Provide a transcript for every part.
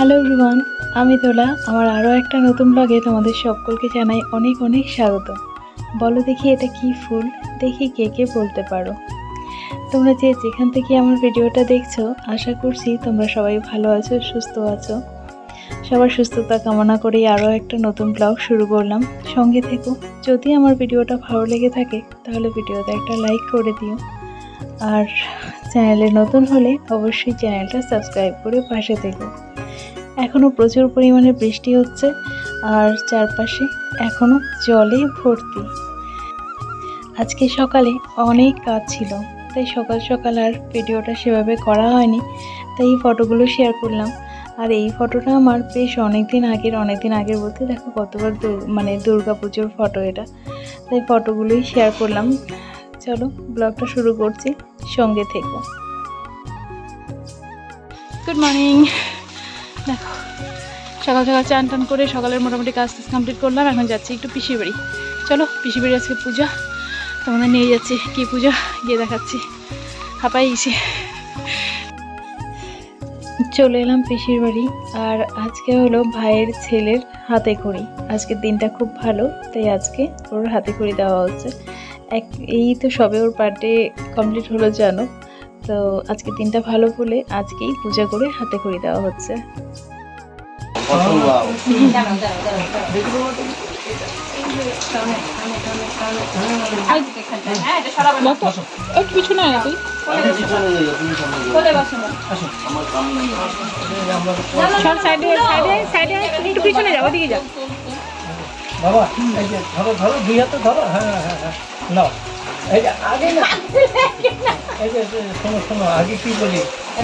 Hello everyone, আমি তোলা। আমার আরও একটা নতুন ব্লগে তোমাদের সকলকে জানাই অনেক অনেক স্বাগত। বলো দেখি এটা কি ফুল, দেখি কে কে বলতে পারো। তোমরা যে যেখান থেকে আমার ভিডিওটা দেখছো, আশা করছি তোমরা সবাই ভালো আছো, সুস্থ আছো। সবার সুস্থতা কামনা করেই আরও একটা নতুন ব্লগ শুরু করলাম। সঙ্গে থেকো। যদি আমার ভিডিওটা ভালো লেগে থাকে তাহলে ভিডিওতে একটা লাইক করে দিও, আর চ্যানেলে নতুন হলে অবশ্যই চ্যানেলটা সাবস্ক্রাইব করে পাশে থেকো। এখনও প্রচুর পরিমাণে বৃষ্টি হচ্ছে আর চারপাশে এখনও জলে ভর্তি। আজকে সকালে অনেক কাজ ছিল, তাই সকাল সকাল আর ভিডিওটা সেভাবে করা হয়নি, তাই এই ফটোগুলো শেয়ার করলাম। আর এই ফটোটা আমার বেশ অনেক দিন আগের বলতে দেখো কতবার দুর্গা পুজোর ফটো এটা, তাই ফটোগুলোই শেয়ার করলাম। চলো ব্লগটা শুরু করছি, সঙ্গে থেকো। Good morning. দেখো সকাল সকাল চান টান করে সকালের মোটামুটি কাজ কমপ্লিট করলাম। এখন যাচ্ছি একটু পিসির বাড়ি। চলো পিসির বাড়ি আজকে পূজা, তোমাদের নিয়ে যাচ্ছি। কি পূজা গিয়ে দেখাচ্ছি। হাঁপাই গেছি। চলে এলাম পিসির বাড়ি। আর আজকে হলো ভাইয়ের ছেলের হাতে খড়ি। আজকের দিনটা খুব ভালো, তাই আজকে ওর হাতে খড়ি দেওয়া হচ্ছে। এই তো সবে ওর বার্থডে কমপ্লিট হলো জানো, তো আজকের দিনটা ভালো বলে আজকেই পূজা করে হাতে খড়ি দেওয়া হচ্ছে। পিছনে একটু পিছনে যাবো, দিকে যাও বাবা। ধরো ধরো, দুই হাতে ধরো। হ্যাঁ হ্যাঁ হ্যাঁ, নাও। এই যে আগে না, এই যে শোনো শোনো, আগে কি বলি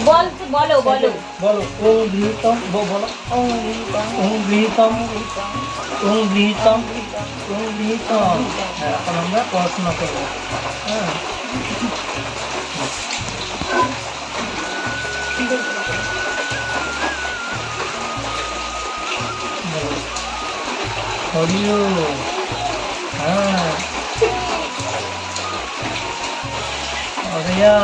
বলো বলো বলো। ওম গৃহীতম, বলো ওম গৃহীতম, ওম গৃহীতম, ওম গৃহীতম, ওম গৃহীতম। হ্যাঁ, এখন আমরা পড়াশোনা করবো। হ্যাঁ হরিও। হ্যাঁ অরিয়া।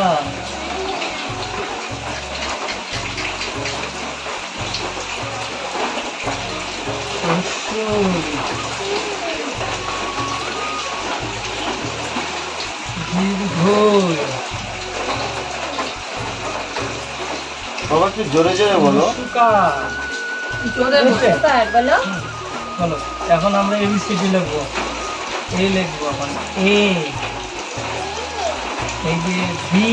বাবা একটু জোরে জোরে বলো। বলো। এখন আমরা এবিসিডি লিখবো। এ লিখবো এখন এ, এই যে বি,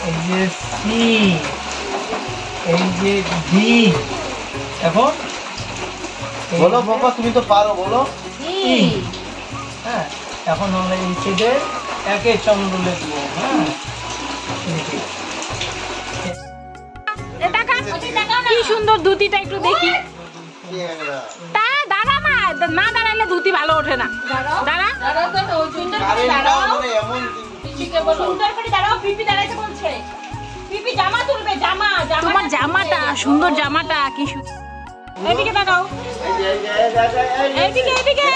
এই যে সি, এই যে ডি। এখন বলো বাবা, তুমি তো পারো, বলো। হ্যাঁ, এখন আমরা এই সাইডে একে চন্দ্র লিখবো। হ্যাঁ, কি সুন্দর ধুতিটা, একটু দেখি। না দাঁড়ালে ধুতি ভালো ওঠে না। দাঁড়া, তোমার জামাটা সুন্দর, জামাটা কি সুন্দর। এদিকে তাকাও, এদিকে এদিকে।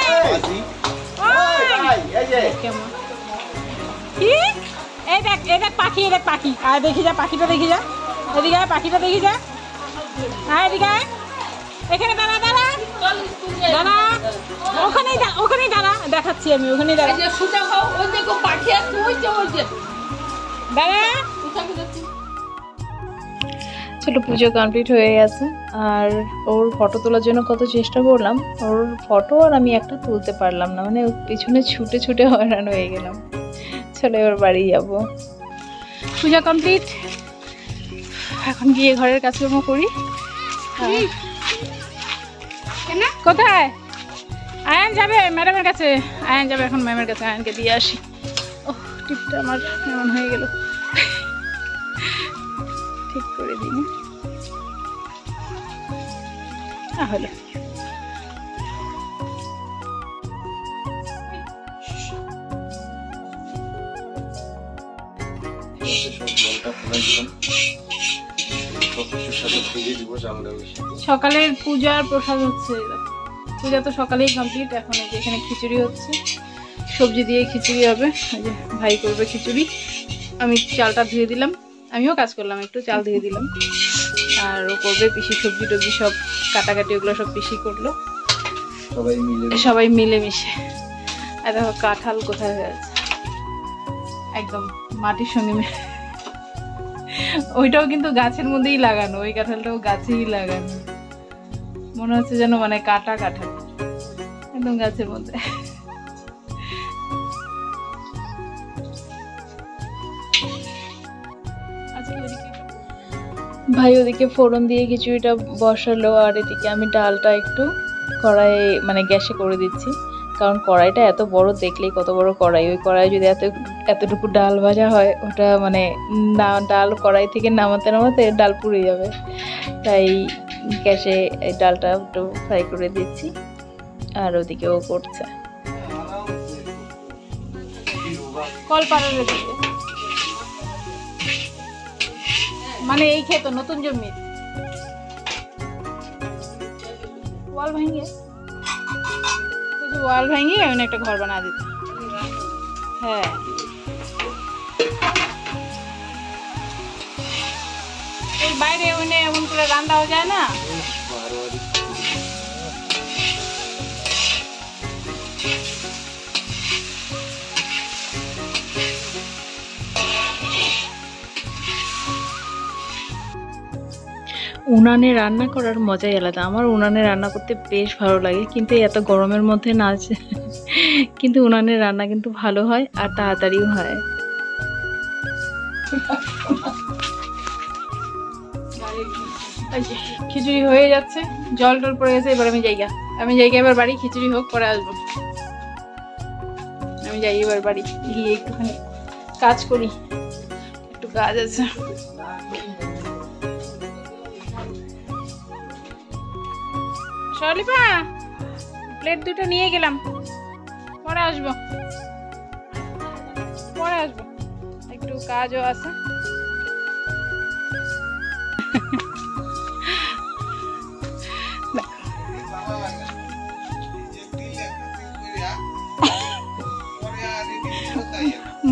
কি এই দেখ, এই দেখ পাখি, এই দেখ পাখি। আর দেখি যা, পাখিটা দেখি যা। এদিকে পাখিটা দেখি যা। হ্যাঁ এদিকে, এখানে দাঁড়া দাঁড়া দাঁড়া, ওখানেই দাঁড়া, দেখাচ্ছি আমি। ওখানেই দাঁড়া, দাঁড়া। চলো পুজো কমপ্লিট হয়ে গেছে। আর ওর ফটো তোলার জন্য কত চেষ্টা করলাম, ওর ফটো আর আমি একটা তুলতে পারলাম না, মানে পিছনে ছুটে ছুটে হয়রান হয়ে গেলাম। চলো ওর বাড়ি যাব। পূজা কমপ্লিট, এখন গিয়ে ঘরের কাজকর্ম করি। কোথায় আয়ান যাবে? ম্যাডামের কাছে। আয়ান যাবে এখন ম্যামের কাছে, আয়ানকে দিয়ে আসি। ও টিপটা আমার এমন হয়ে গেল, ঠিক করে দিই হলো। সকালের পূজার প্রসাদ হচ্ছে, পূজা তো সকালেই কমপ্লিট। এখন এই যে এখানে খিচুড়ি হচ্ছে, সবজি দিয়ে খিচুড়ি হবে। এই যে ভাই করবে খিচুড়ি, আমি চালটা ধুয়ে দিলাম। আমিও কাজ করলাম, একটু চাল ধুয়ে দিলাম। আর ও করবে পিসি, সবজি টবজি সব কাটাকাটি ওগুলো সব পিসি করলো, সবাই মিলেমিশে। আর দেখো কাঁঠাল কোথায় হয়েছে, একদম মাটির সঙ্গে ওইটাও কিন্তু গাছের মধ্যেই লাগানো, ওই কাঁঠালটাও গাছেই লাগানো, মনে হচ্ছে যেন মানে কাটা কাঁঠাল একদম গাছের মধ্যে। ভাই ওদিকে ফোড়ন দিয়ে খিচুড়িটা বসালো, আর এদিকে আমি ডালটা একটু কড়াই মানে গ্যাসে করে দিচ্ছি, কারণ কড়াইটা এত বড়, দেখলেই কত বড় কড়াই, ওই কড়াই যদি এতটুকু ডাল ভাজা হয় ওটা মানে না, ডাল কড়াই থেকে নামাতে নামাতে ডাল পুড়ে যাবে, তাই গ্যাসে এই ডালটা একটু ফ্রাই করে দিচ্ছি। আর ওদিকে ও করছে কলপাড়ার দিকে, মানে এই খেত নতুন জমি ওয়াল ভাঙিয়ে, ওয়াল ভাঙিয়ে এমন একটা ঘর বানা দিত। হ্যাঁ এই বাইরে এমন করে রান্নাও যায় না। উনানে রান্না করার মজাই আলাদা, আমার উনানে রান্না করতে বেশ ভালো লাগে, কিন্তু এত গরমের মধ্যে না কিন্তু উনানে রান্না কিন্তু ভালো হয় আর তাড়াতাড়িও হয়। খিচুড়ি হয়ে যাচ্ছে, জল টল পড়ে গেছে, এবার আমি জায়গা এবার বাড়ি, খিচুড়ি হোক পরে আসবো, আমি যাই এবার বাড়ি গিয়ে একটুখানি কাজ করি, একটু কাজ আছে। সলিপা প্লেট দুটো নিয়ে গেলাম, পরে আসবো একটু কাজও আছে।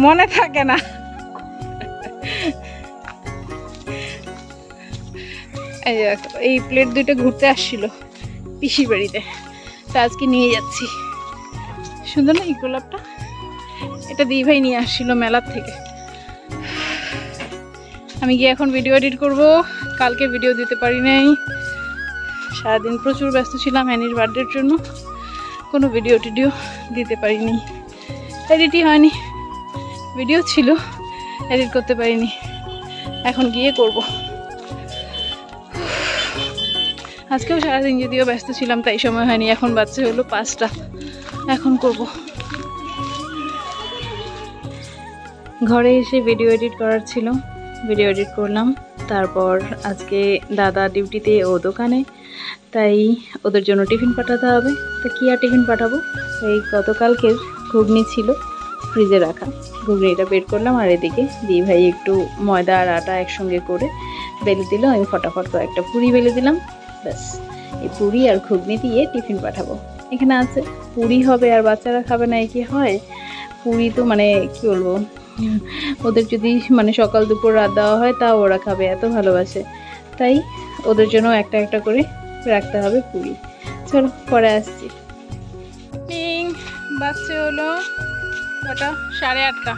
মনে থাকে না, এই প্লেট দুটো ঘুরতে আসছিল পিসির বাড়িতে, তা আজকে নিয়ে যাচ্ছি। সুন্দর না এই গোলাপটা, এটা দিই ভাই নিয়ে আসছিল মেলার থেকে। আমি গিয়ে এখন ভিডিও এডিট করব, কালকে ভিডিও দিতে পারি নাই, সারাদিন প্রচুর ব্যস্ত ছিলাম অ্যানির বার্থডের জন্য, কোনো ভিডিও টিডিও দিতে পারিনি, এডিটই হয়নি, ভিডিও ছিল এডিট করতে পারিনি, এখন গিয়ে করব। আজকেও সারাদিন যদিও ব্যস্ত ছিলাম তাই সময় হয়নি, এখন বাচ্চা হলো 5টা, এখন করব। ঘরে এসে ভিডিও এডিট করার ছিল, ভিডিও এডিট করলাম। তারপর আজকে দাদা ডিউটিতে, ও দোকানে, তাই ওদের জন্য টিফিন পাঠাতে হবে। তো কী আর টিফিন পাঠাবো, এই গতকালকের ঘুগনি ছিল ফ্রিজে রাখা, ঘুগনিটা বের করলাম, আর এদিকে দিই ভাই একটু ময়দা আর আটা একসঙ্গে করে বেলে দিল, আমি ফটাফট কয়েকটা পুরি বেলে দিলাম, ব্যাস এই পুরি আর ঘুগনি দিয়ে টিফিন পাঠাবো। এখানে আছে পুরি হবে আর বাচ্চারা খাবে না, কি হয়, পুরি তো মানে কি বলবো, ওদের যদি মানে সকাল দুপুর রাত দেওয়া হয় তাও ওরা খাবে, এত ভালোবাসে, তাই ওদের জন্য একটা একটা করে রাখতে হবে পুরি। চলো পরে আসছি। বাজছে হলো কটা, 8:30,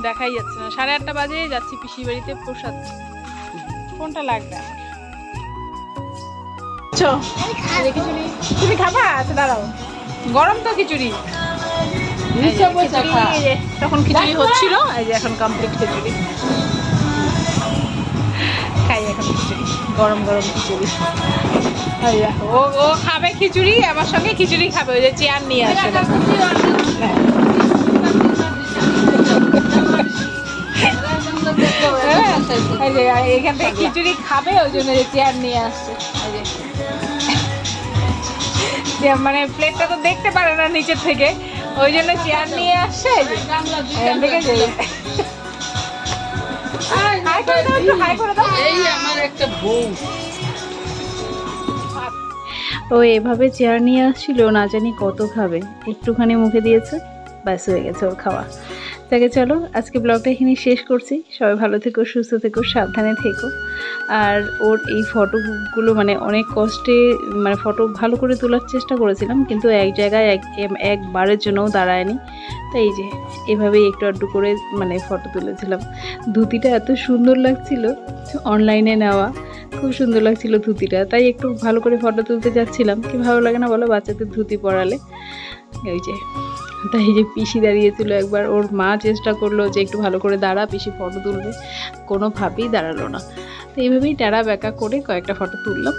দেখাই যাচ্ছে না, 8:30 বাজে যাচ্ছি পিসি বাড়িতে প্রসাদ। কোনটা লাগবে খিচুড়ি, তুমি খাবা? আচ্ছা দাঁড়াও, গরম তো খিচুড়ি, তখন খিচুড়ি হচ্ছিল, এই যে এখন কমপ্লিট খিচুড়ি খাই, এখন খিচুড়ি গরম গরম খিচুড়ি। ও খাবে খিচুড়ি, আমার সঙ্গে খিচুড়ি খাবে, ওই যে চেয়ার নিয়ে আসে, এখান থেকে খিচুড়ি খাবে, ওই জন্য চেয়ার নিয়ে আসছে। মানে প্লেটটা তো দেখতে পারে না নিচের থেকে, ওই জন্য চেয়ার নিয়ে আসছে। ও এভাবে চেয়ার নিয়ে আসছিল, না জানি কত খাবে, একটুখানি মুখে দিয়েছে, ব্যাস হয়ে গেছে ওর খাওয়া। তাকে চলো আজকে ব্লগটা এখানেই শেষ করছি। সবাই ভালো থেকো, সুস্থ থেকো, সাবধানে থেকো। আর ওর এই ফটোগুলো মানে অনেক কষ্টে মানে ফটো ভালো করে তোলার চেষ্টা করেছিলাম, কিন্তু এক জায়গায় একবারের জন্যও দাঁড়ায়নি। তাই এই যে এভাবেই একটু আধটু করে মানে ফটো তুলেছিলাম। ধুতিটা এত সুন্দর লাগছিল, অনলাইনে নেওয়া, খুব সুন্দর লাগছিল ধুতিটা, তাই একটু ভালো করে ফটো তুলতে যাচ্ছিলাম। কি ভালো লাগে না বলো বাচ্চাদের ধুতি পরালে? ওই যে তাই যে পিসি দাঁড়িয়েছিল একবার, ওর মা চেষ্টা করলো যে একটু ভালো করে দাঁড়া, পিসি ফটো তুলবে, কোনোভাবেই দাঁড়ালো না। তো এইভাবেই টেরা বেঁকা করে কয়েকটা ফটো তুললাম।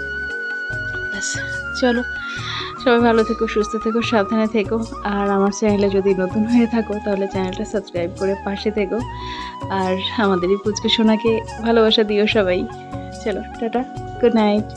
ব্যাস, চলো সবাই ভালো থেকো, সুস্থ থেকো, সাবধানে থেকো। আর আমার চ্যানেলে যদি নতুন হয়ে থাকো তাহলে চ্যানেলটা সাবস্ক্রাইব করে পাশে থেকো। আর আমাদের এই পুচকু সোনাকে ভালোবাসা দিও সবাই। চলো টাটা, গুড নাইট।